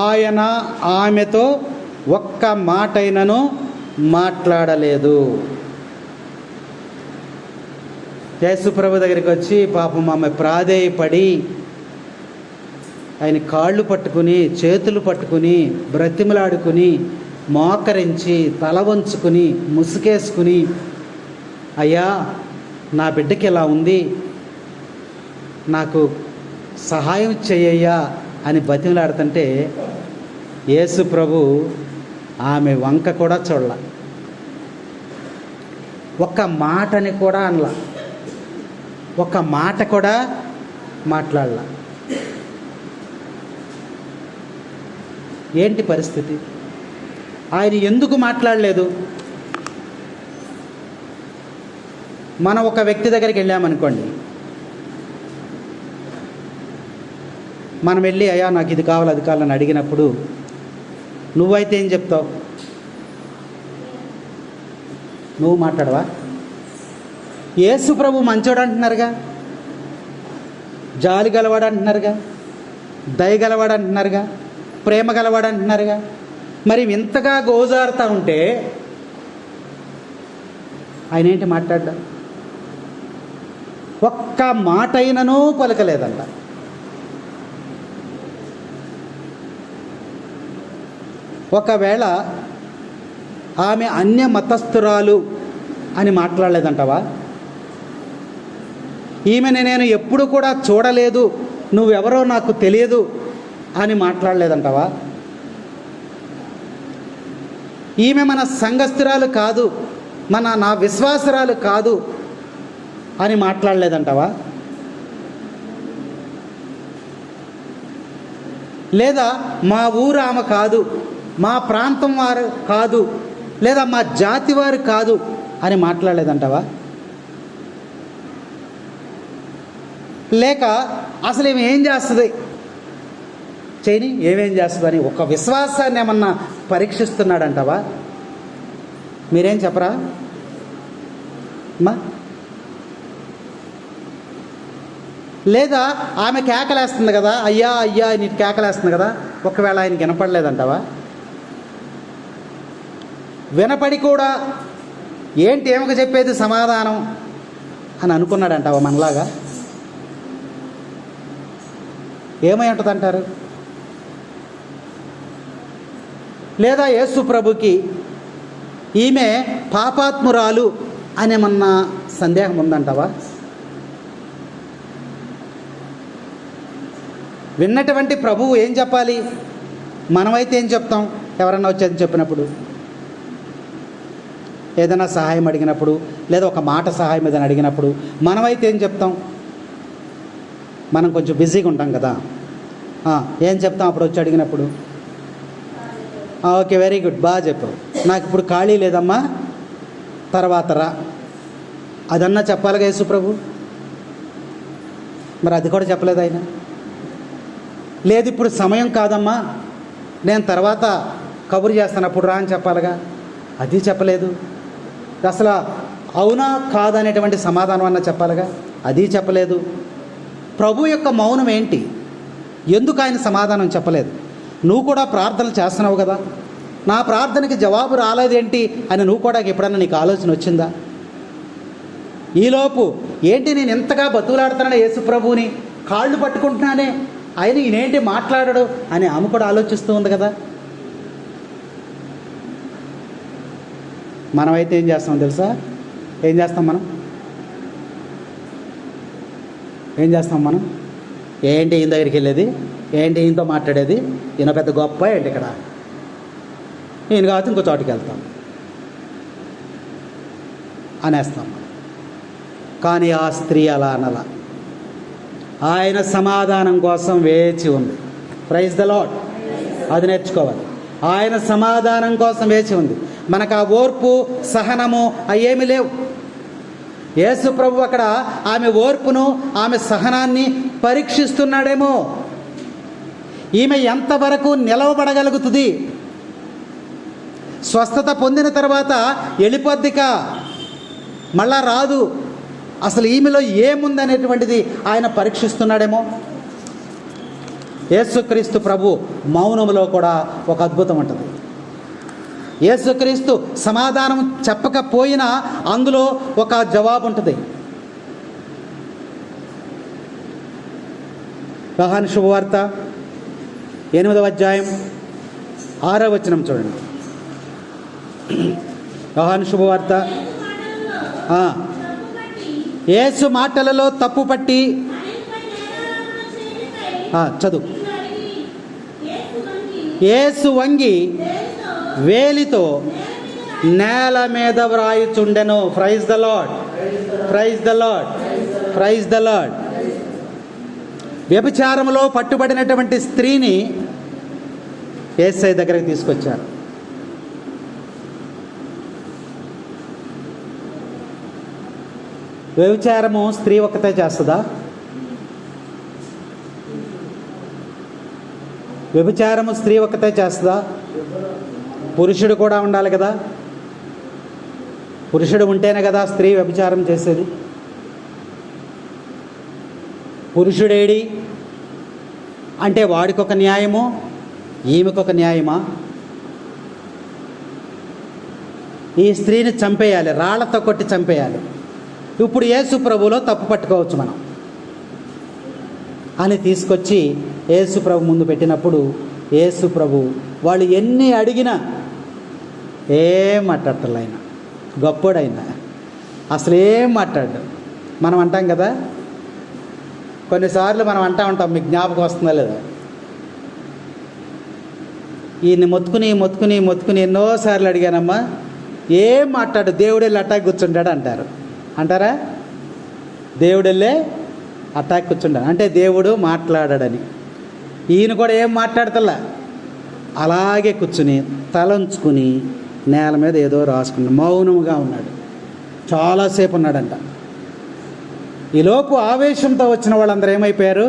ఆయన ఆమెతో ఒక్క మాటైనను మాట్లాడలేదు. యేసుప్రభు దగ్గరికి వచ్చి పాపం ఆమె ప్రాధేయపడి ఆయన కాళ్ళు పట్టుకుని, చేతులు పట్టుకుని, బ్రతిమలాడుకుని, మోకరించి, తల వంచుకుని, ముసుగేసుకుని, అయ్యా నా బిడ్డకి ఇలా ఉంది, నాకు సహాయం చెయ్యయ్యా అని బతిమలాడుతుంటే యేసు ప్రభు ఆమె వంక కూడా చూడల, ఒక్క మాటని కూడా అనలా, ఒక్క మాట కూడా మాట్లాడలా. ఏంటి పరిస్థితి? ఆయన ఎందుకు మాట్లాడలేదు? మనం ఒక వ్యక్తి దగ్గరికి వెళ్ళామనుకోండి, మనం వెళ్ళి అయ్యా నాకు ఇది కావాలి అది కావాలని అడిగినప్పుడు నువ్వైతే ఏం చెప్తావు? నువ్వు మాట్లాడవా? యేసు ప్రభు మంచోడు అంటున్నారుగా, జాలి గలవాడు అంటున్నారుగా, దయ గలవాడు అంటున్నారుగా, ప్రేమ గలవాడు అంటున్నారుగా. మరి ఇంతగా గోజారుతూ ఉంటే ఆయన ఏంటి మాట్లాడ్డా? ఒక్క మాట అయిననూ పలకలేదంట. ఒకవేళ ఆమె అన్య మతస్థురాలు అని మాట్లాడలేదంటవా? ఈమెను నేను ఎప్పుడు కూడా చూడలేదు, నువ్వెవరో నాకు తెలియదు అని మాట్లాడలేదంటవా? ఈమె మన సంఘస్థురాలు కాదు, నా విశ్వాసరాలు కాదు అని మాట్లాడలేదంటవా? లేదా మా ఊరు ఆమె కాదు, మా ప్రాంతం వారు కాదు, లేదా మా జాతి వారు కాదు అని మాట్లాడలేదంటవా? లేక అసలు ఏమి ఏం చేస్తుంది చేయని, ఏమేం చేస్తుందని ఒక విశ్వాసాన్ని ఏమన్నా పరీక్షిస్తున్నాడంటవా? మీరేం చెప్పరా అమ్మా? లేదా ఆమె కేకలేస్తుంది కదా, అయ్యా అయ్యా నీకు కేకలేస్తుంది కదా, ఒకవేళ ఆయనకి వినపడలేదంటవా? వినపడి కూడా ఏంటి ఏమక చెప్పేది సమాధానం అని అనుకున్నాడంటావా మనలాగా? ఏమై ఉంటుందంటారు? లేదా యేసు ప్రభుకి ఈమె పాపాత్మురాలు అనేమన్నా సందేహం ఉందంటావా? విన్నటువంటి ప్రభువు ఏం చెప్పాలి? మనమైతే ఏం చెప్తాం? ఎవరన్నా వచ్చేది చెప్పినప్పుడు, ఏదైనా సహాయం అడిగినప్పుడు, లేదా ఒక మాట సహాయం ఏదైనా అడిగినప్పుడు మనమైతే ఏం చెప్తాం? మనం కొంచెం బిజీగా ఉంటాం కదా, ఏం చెప్తాం అప్పుడు వచ్చి అడిగినప్పుడు? ఓకే, వెరీ గుడ్, బాగా చెప్పావు, నాకు ఇప్పుడు ఖాళీ లేదమ్మా, తర్వాత రా, అదన్నా చెప్పాలిగా యేసు ప్రభు. మరి అది కూడా చెప్పలేదు ఆయన. లేదు ఇప్పుడు సమయం కాదమ్మా, నేను తర్వాత కబురు చేస్తాను అప్పుడు రా అని చెప్పాలిగా, అది చెప్పలేదు. అసలు అవునా కాదనేటువంటి సమాధానం అన్నా చెప్పాలిగా, అది చెప్పలేదు. ప్రభు యొక్క మౌనం ఏంటి? ఎందుకు ఆయన సమాధానం చెప్పలేదు? నువ్వు కూడా ప్రార్థనలు చేస్తున్నావు కదా, నా ప్రార్థనకి జవాబు రాలేదేంటి అని నువ్వు కూడా ఎప్పుడన్నా నీకు ఆలోచన వచ్చిందా? ఈలోపు ఏంటి నేను ఎంతగా బతుకులాడుతున్నాను యేసు ప్రభువుని, కాళ్ళు పట్టుకుంటున్నానే, ఆయన ఈయనేంటి మాట్లాడడు అని ఆమె కూడా ఆలోచిస్తూ ఉంది కదా. మనమైతే ఏం చేస్తాం తెలుసా? ఏం చేస్తాం మనం? ఏంటి ఈయన దగ్గరికి వెళ్ళేది, ఏంటి ఈయనతో మాట్లాడేది, ఈయన పెద్ద గొప్ప ఏంటి ఇక్కడ, ఈయన కావచ్చు ఇంకో చోటుకి వెళ్తాం అనేస్తాం. కానీ ఆ స్త్రీ అలా అనలా, ఆయన సమాధానం కోసం వేచి ఉంది. Praise the Lord. అది నేర్చుకోవాలి. ఆయన సమాధానం కోసం వేచి ఉంది. మనకు ఆ ఓర్పు సహనము అవేమీ లేవు. యేసు ప్రభు అక్కడ ఆమె ఓర్పును ఆమె సహనాన్ని పరీక్షిస్తున్నాడేమో. ఈమె ఎంతవరకు నిలవబడగలుగుతుంది? స్వస్థత పొందిన తర్వాత వెళ్ళిపోద్దిక, మళ్ళా రాదు. అసలు ఈమెలో ఏముందనేటువంటిది ఆయన పరీక్షిస్తున్నాడేమో. యేసుక్రీస్తు ప్రభు మౌనములో కూడా ఒక అద్భుతం ఉంటుంది. యేసుక్రీస్తు సమాధానం చెప్పకపోయినా అందులో ఒక జవాబు ఉంటుంది. యోహాను శుభవార్త 8వ అధ్యాయం 6వ వచనం చూడండి. యోహాను శుభవార్త యేసు మాటలలో తప్పు పట్టి చదువు. యేసు వంగి వేలితో నేల మీద వ్రాయుచుండెను. Praise the Lord, praise the Lord, praise the Lord. వ్యభిచారములో పట్టుబడినటువంటి స్త్రీని యేసయ్య దగ్గరికి తీసుకొచ్చారు. వ్యభిచారము స్త్రీ ఒక్కతే చేస్తుందా? వ్యభిచారము స్త్రీ ఒక్కతే చేస్తుందా? పురుషుడు కూడా ఉండాలి కదా. పురుషుడు ఉంటేనే కదా స్త్రీ వ్యభిచారం చేసేది. పురుషుడేడి అంటే వాడికొక న్యాయము, ఈమెకొక న్యాయమా? ఈ స్త్రీని చంపేయాలి, రాళ్లతో కొట్టి చంపేయాలి. ఇప్పుడు యేసు ప్రభువులో తప్పు పట్టుకోవచ్చు మనం అని తీసుకొచ్చి యేసు ప్రభు ముందు పెట్టినప్పుడు యేసు ప్రభు వాళ్ళు ఎన్ని అడిగినా ఏం మాట్లాడతారు. ఆయన గొప్పోడైనా అసలు ఏం మాట్లాడు. మనం అంటాం కదా, కొన్నిసార్లు మనం అంటూ ఉంటాం, మీకు జ్ఞాపకం వస్తుందా లేదా, ఈయన్ని మొత్తుకుని ఎన్నోసార్లు అడిగానమ్మా, ఏం మాట్లాడు, దేవుడు వెళ్ళి అట్టాక్ కూర్చుంటాడు అంటారు. అంటారా? దేవుడు వెళ్ళే అట్టాక్ కూర్చుంటాడు అంటే దేవుడు మాట్లాడాడని. ఈయన కూడా ఏం మాట్లాడతల్లా, అలాగే కూర్చుని తలంచుకుని నేల మీద ఏదో రాసుకున్నాడు, మౌనముగా ఉన్నాడు. చాలాసేపు ఉన్నాడంట. ఈలోపు ఆవేశంతో వచ్చిన వాళ్ళందరూ ఏమైపోయారు?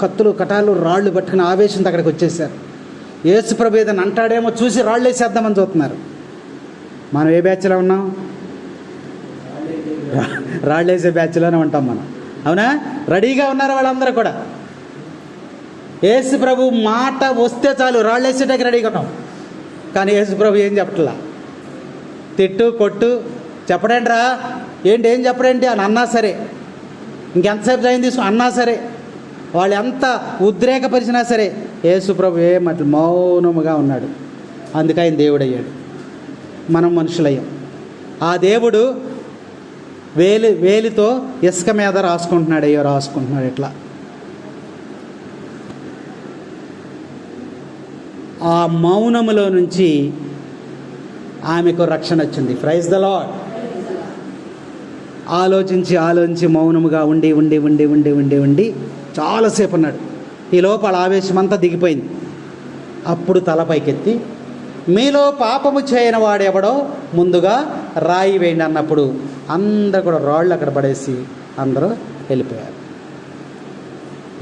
కత్తులు కటాలు రాళ్ళు పట్టుకుని ఆవేశంతో అక్కడికి వచ్చేసారు. యేసుప్రభు ఏదైనా అంటాడేమో చూసి రాళ్ళు వేసేద్దామని చూస్తున్నారు. మనం ఏ బ్యాచ్లో ఉన్నాం? రాళ్ళు వేసే బ్యాచ్లోనే ఉంటాం మనం, అవునా? రెడీగా ఉన్నారు వాళ్ళందరూ కూడా. యేసుప్రభు మాట వస్తే చాలు రాళ్ళు వేసేటానికి రెడీగా ఉన్నాం. కానీ యేసుప్రభు ఏం చెప్పట్లా. తిట్టు కొట్టు చెప్పడేంట్రా, ఏం చెప్పడేంటి అని అన్నా సరే, ఇంకెంతసేపు టైం తీసుకుని అన్నా సరే, వాళ్ళు ఎంత ఉద్రేకపరిచినా సరే యేసుప్రభు ఏమట్లు మౌనముగా ఉన్నాడు. అందుకే ఆయన దేవుడు అయ్యాడు, మనం మనుషులయ్యాం. ఆ దేవుడు వేలితో ఇసుక మీద రాసుకుంటున్నాడు ఇట్లా. ఆ మౌనములో నుంచి ఆమెకు రక్షణ వచ్చింది. Praise the Lord. ఆలోచించి మౌనముగా ఉండి చాలాసేపు ఉన్నాడు. ఈ లోపల ఆవేశమంతా దిగిపోయింది. అప్పుడు తల పైకెత్తి, మీలో పాపము చేయని వాడెవడో ముందుగా రాయి వేయండి అన్నప్పుడు అందరూ కూడా రాళ్ళు అక్కడ పడేసి అందరూ వెళ్ళిపోయారు.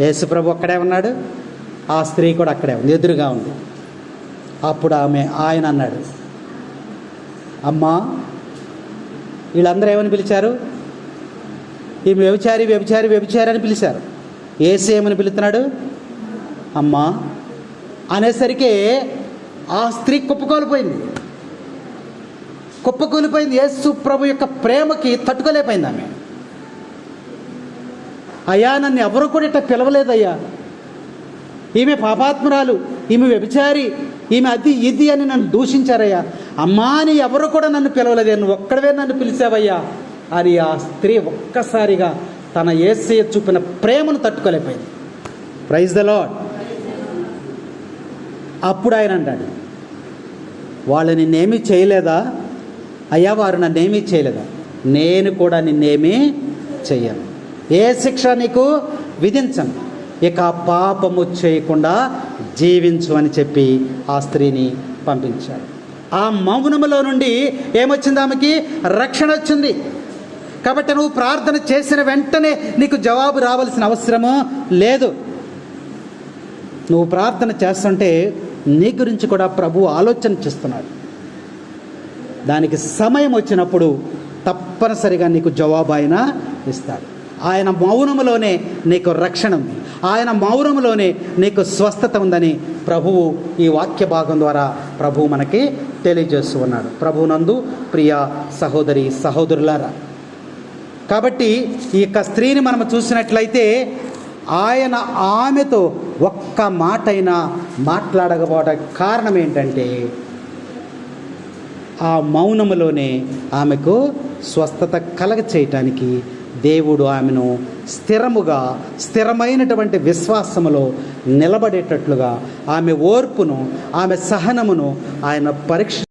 యేసుప్రభు అక్కడే ఉన్నాడు, ఆ స్త్రీ కూడా అక్కడే ఉంది, ఎదురుగా ఉంది. అప్పుడు ఆయన అన్నాడు, అమ్మా, వీళ్ళందరూ ఏమని పిలిచారు? ఈమె వ్యభిచారి అని పిలిచారు. యేసు ఏమని పిలుస్తున్నాడు? అమ్మా అనేసరికి ఆ స్త్రీ కుప్పకూలిపోయింది. యేసు ప్రభు యొక్క ప్రేమకి తట్టుకోలేకపోయింది ఆమె. అయ్యా, నన్ను ఎవరు కూడా ఇట్లా పిలవలేదయ్యా, ఈమె పాపాత్మురాలు, ఈమె వ్యభిచారి, ఈమె అది ఇది అని నన్ను దూషించారయ్యా, అమ్మా అని ఎవరు కూడా నన్ను పిలవలేదు, నువ్వు ఒక్కడవే నన్ను పిలిచావయ్యా అని ఆ స్త్రీ ఒక్కసారిగా తన యేసయ్య చూపిన ప్రేమను తట్టుకోలేకపోయింది. Praise the lord. అప్పుడు ఆయన అంటాడు, వాళ్ళు నిన్నేమీ చేయలేదా? అయ్యా, వారు నన్నేమీ చేయలేదా? నేను కూడా నిన్నేమీ చెయ్యను, ఏ శిక్ష నీకు విధించను, ఇక పాపము చేయకుండా జీవించు అని చెప్పి ఆ స్త్రీని పంపించాడు. ఆ మౌనములో నుండి ఏమొచ్చింది? ఆమెకి రక్షణ వచ్చింది. కాబట్టి నువ్వు ప్రార్థన చేసిన వెంటనే నీకు జవాబు రావాల్సిన అవసరము లేదు. నువ్వు ప్రార్థన చేస్తుంటే నీ గురించి కూడా ప్రభు ఆలోచన చేస్తున్నాడు. దానికి సమయం వచ్చినప్పుడు తప్పనిసరిగా నీకు జవాబు ఆయన ఇస్తాడు. ఆయన మౌనములోనే నీకు రక్షణ ఉంది. ఆయన మౌనములోనే నీకు స్వస్థత ఉందని ప్రభువు ఈ వాక్య భాగం ద్వారా ప్రభువు మనకి తెలియజేస్తూ ఉన్నాడు. ప్రభువునందు ప్రియ సహోదరి సహోదరులారా, కాబట్టి ఈ యొక్క స్త్రీని మనం చూసినట్లయితే ఆయన ఆమెతో ఒక్క మాటైనా మాట్లాడకపోవడానికి కారణం ఏంటంటే ఆ మౌనములోనే ఆమెకు స్వస్థత కలగ చేయటానికి దేవుడు ఆమెను స్థిరమైనటువంటి విశ్వాసములో నిలబడేటట్లుగా ఆమె ఓర్పును, ఆమె సహనమును ఆయన పరీక్ష